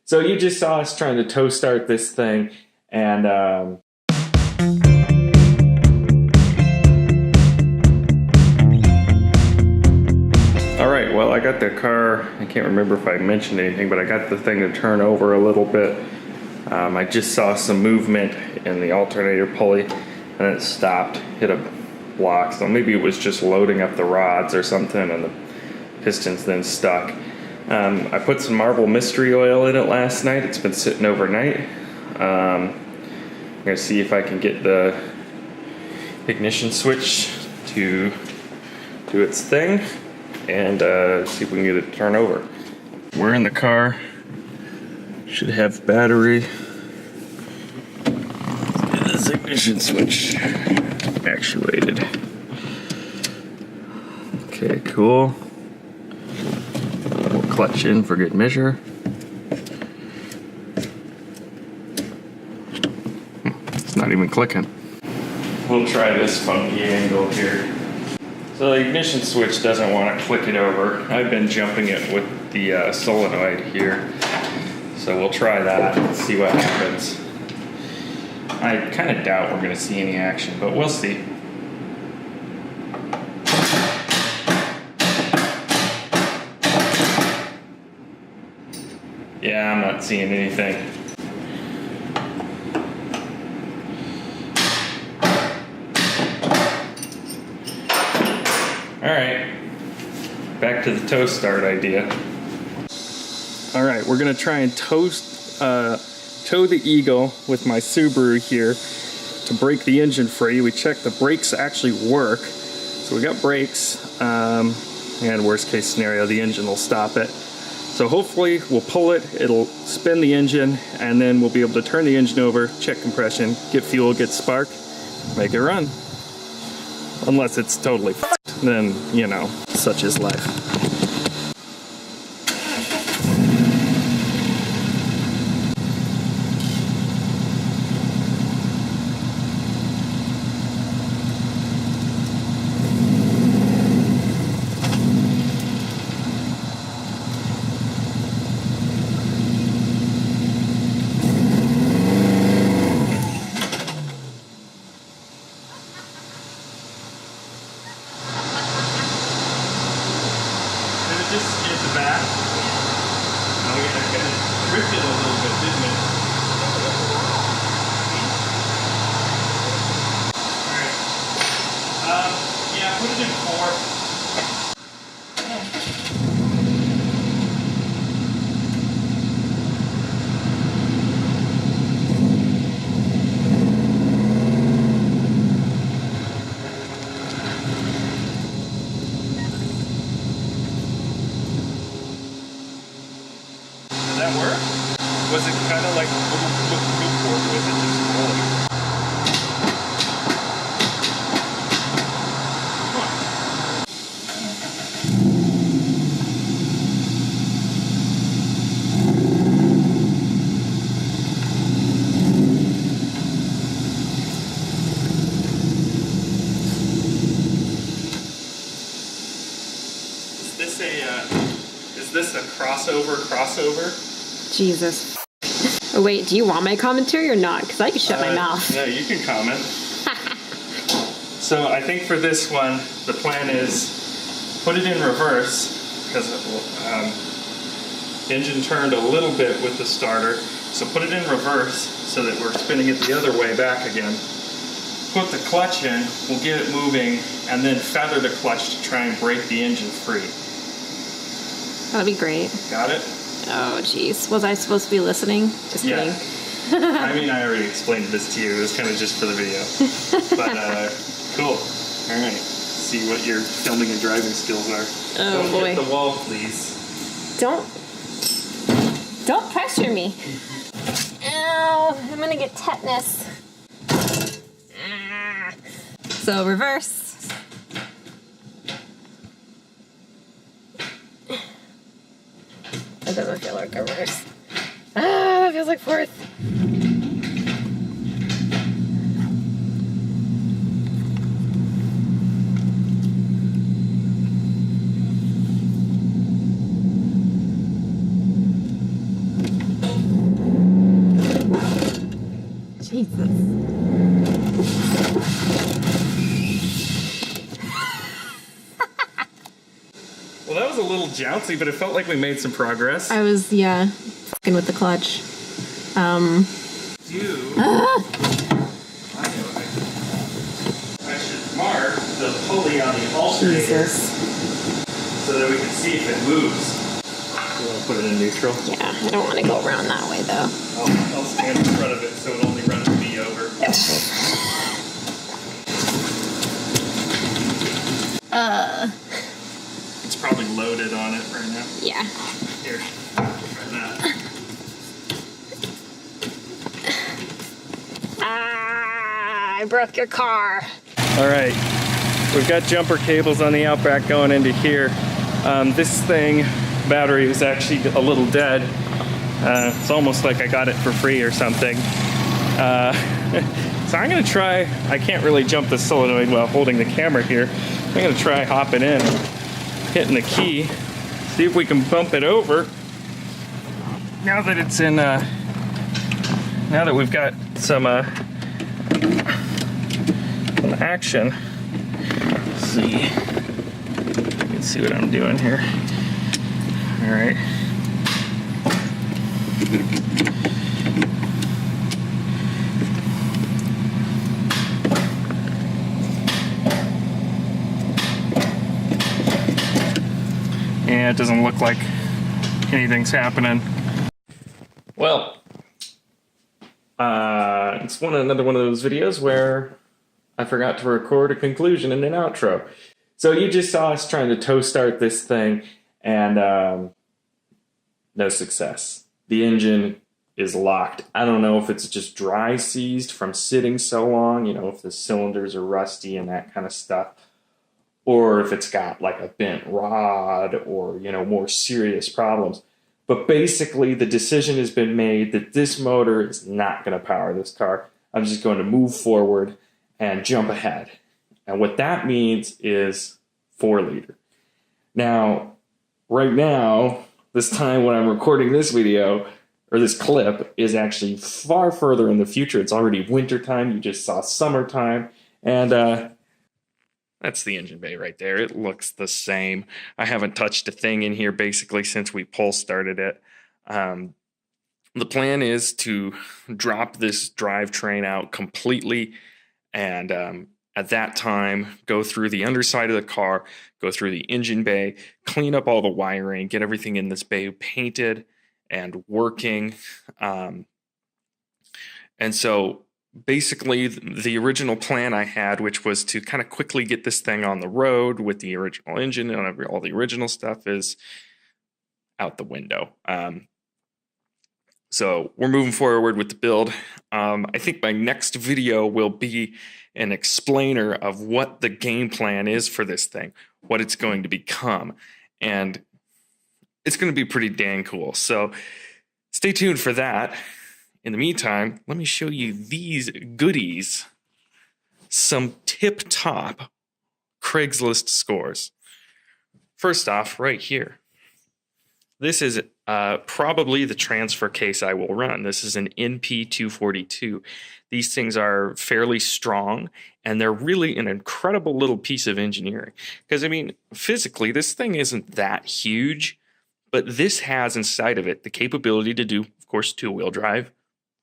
So you just saw us trying to tow start this thing, and alright, well, I got the car, I can't remember if I mentioned anything, but I got the thing to turn over a little bit. I just saw some movement in the alternator pulley, and it stopped, hit a block, so maybe it was just loading up the rods or something, and the pistons then stuck. I put some Marble Mystery Oil in it last night. It's been sitting overnight. I'm gonna see if I can get the ignition switch to do its thing, and see if we can get it to turn over. We're in the car. Should have battery. Get this ignition switch actuated. Okay, cool. We'll clutch in for good measure. It's not even clicking. We'll try this funky angle here. So the ignition switch doesn't want to click it over. I've been jumping it with the solenoid here. So we'll try that and see what happens. I kind of doubt we're going to see any action, but we'll see. Yeah, I'm not seeing anything. Alright, back to the tow start idea. Alright, we're going to try and tow the Eagle with my Subaru here to break the engine free. We checked the brakes actually work. So we got brakes, and worst case scenario, the engine will stop it. So hopefully we'll pull it, it'll spin the engine, and then we'll be able to turn the engine over, check compression, get fuel, get spark, make it run. Unless it's totally f***ed, then, you know, such is life. Just skid the back. Oh yeah, I kind of drifted a little bit, didn't it? Alright. Yeah, put it in 4. Did that work? Was it kind of like or was it just rolling? Is this a crossover? Jesus. Oh, wait, do you want my commentary or not? Because I can shut my mouth. No, you can comment. So I think for this one, the plan is put it in reverse, because engine turned a little bit with the starter. So put it in reverse so that we're spinning it the other way back again. Put the clutch in, we'll get it moving, and then feather the clutch to try and break the engine free. That'd be great. Got it? Oh, jeez. Was I supposed to be listening? Just kidding. I mean, I already explained this to you. It was kind of just for the video. But, cool. All right. See what your filming and driving skills are. Oh, Don't boy. hit the wall, please. Don't pressure me. Ow, I'm gonna get tetanus. So, reverse. That doesn't feel like reverse. That feels like fourth. Jesus. Well, that was a little jousty, but it felt like we made some progress. I was, yeah, fucking with the clutch. Dude. I should mark the pulley on the alternator so that we can see if it moves. You want to put it in neutral? Yeah, I don't want to go around that way, though. I'll stand in front of it so it only runs me over. It's probably loaded on it right now. Yeah. Here, try that. I broke your car. All right, we've got jumper cables on the Outback going into here. This thing, battery is actually a little dead. It's almost like I got it for free or something. So I'm gonna try, I can't really jump the solenoid while holding the camera here. I'm gonna try hopping in, hitting the key, see if we can bump it over. Now that it's in, now that we've got some action, let's see. You can see what I'm doing here. All right. Yeah, it doesn't look like anything's happening. Well, it's another one of those videos where I forgot to record a conclusion and an outro. So you just saw us trying to tow start this thing, and no success. The engine is locked. I don't know if it's just dry seized from sitting so long, you know, if the cylinders are rusty and that kind of stuff, or if it's got like a bent rod or, you know, more serious problems. But basically the decision has been made that this motor is not going to power this car. I'm just going to move forward and jump ahead. And what that means is 4-liter. Now, right now, this time when I'm recording this video, or this clip, is actually far further in the future. It's already wintertime. You just saw summertime. And that's the engine bay right there. It looks the same. I haven't touched a thing in here basically since we pull started it. The plan is to drop this drivetrain out completely, and at that time, go through the underside of the car, go through the engine bay, clean up all the wiring, get everything in this bay painted and working. And so basically the original plan I had, which was to kind of quickly get this thing on the road with the original engine and all the original stuff, is out the window. So we're moving forward with the build. I think my next video will be an explainer of what the game plan is for this thing, what it's going to become. And it's going to be pretty dang cool. So stay tuned for that. In the meantime, let me show you these goodies. Some tip-top Craigslist scores. First off, right here. This is probably the transfer case I will run. This is an NP242. These things are fairly strong, and they're really an incredible little piece of engineering. Because, I mean, physically, this thing isn't that huge, but this has inside of it the capability to do, of course, 2-wheel drive,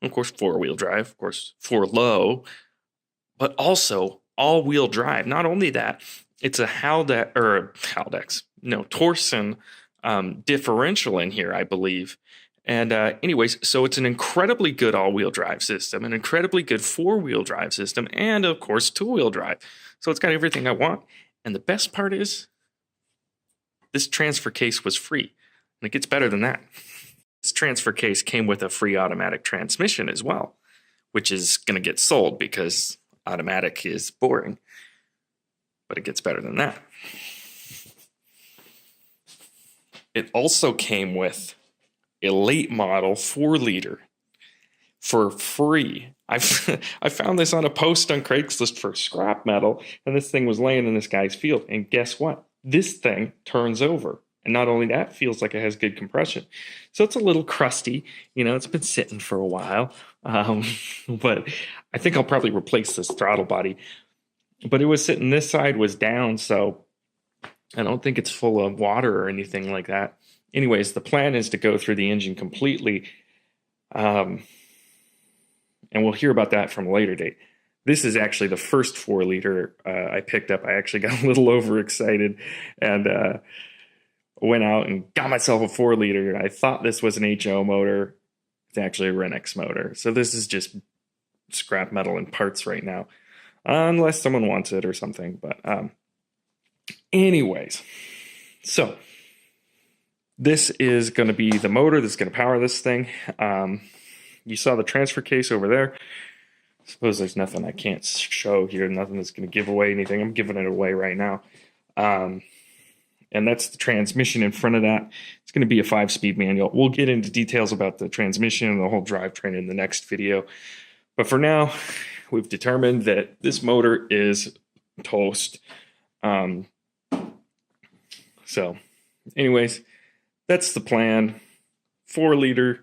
of course, 4-wheel drive, of course, 4-low, but also all-wheel drive. Not only that, it's a Torsen differential in here, I believe. And anyways, so it's an incredibly good all-wheel drive system, an incredibly good 4-wheel drive system, and of course 2-wheel drive. So it's got everything I want. And the best part is this transfer case was free. And it gets better than that. This transfer case came with a free automatic transmission as well, which is going to get sold because automatic is boring. But it gets better than that. It also came with a late model 4-liter for free. I found this on a post on Craigslist for scrap metal, and this thing was laying in this guy's field. And guess what? This thing turns over And not only that, feels like it has good compression. So it's a little crusty. It's been sitting for a while. But I think I'll probably replace this throttle body. But it was sitting, this side was down, so I don't think it's full of water or anything like that. Anyways, the plan is to go through the engine completely. And we'll hear about that from a later date. This is actually the first 4-liter I picked up. I actually got a little overexcited and went out and got myself a 4-liter. I thought this was an HO motor. It's actually a Renex motor. So this is just scrap metal and parts right now, unless someone wants it or something. But anyways, so this is going to be the motor that's going to power this thing. You saw the transfer case over there. I suppose there's nothing I can't show here, nothing that's going to give away anything. I'm giving it away right now. And that's the transmission in front of that. It's going to be a 5-speed manual. We'll get into details about the transmission and the whole drivetrain in the next video. But for now, we've determined that this motor is toast. So anyways, that's the plan. 4-liter.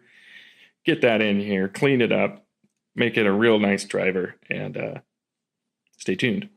Get that in here, clean it up, make it a real nice driver, and stay tuned.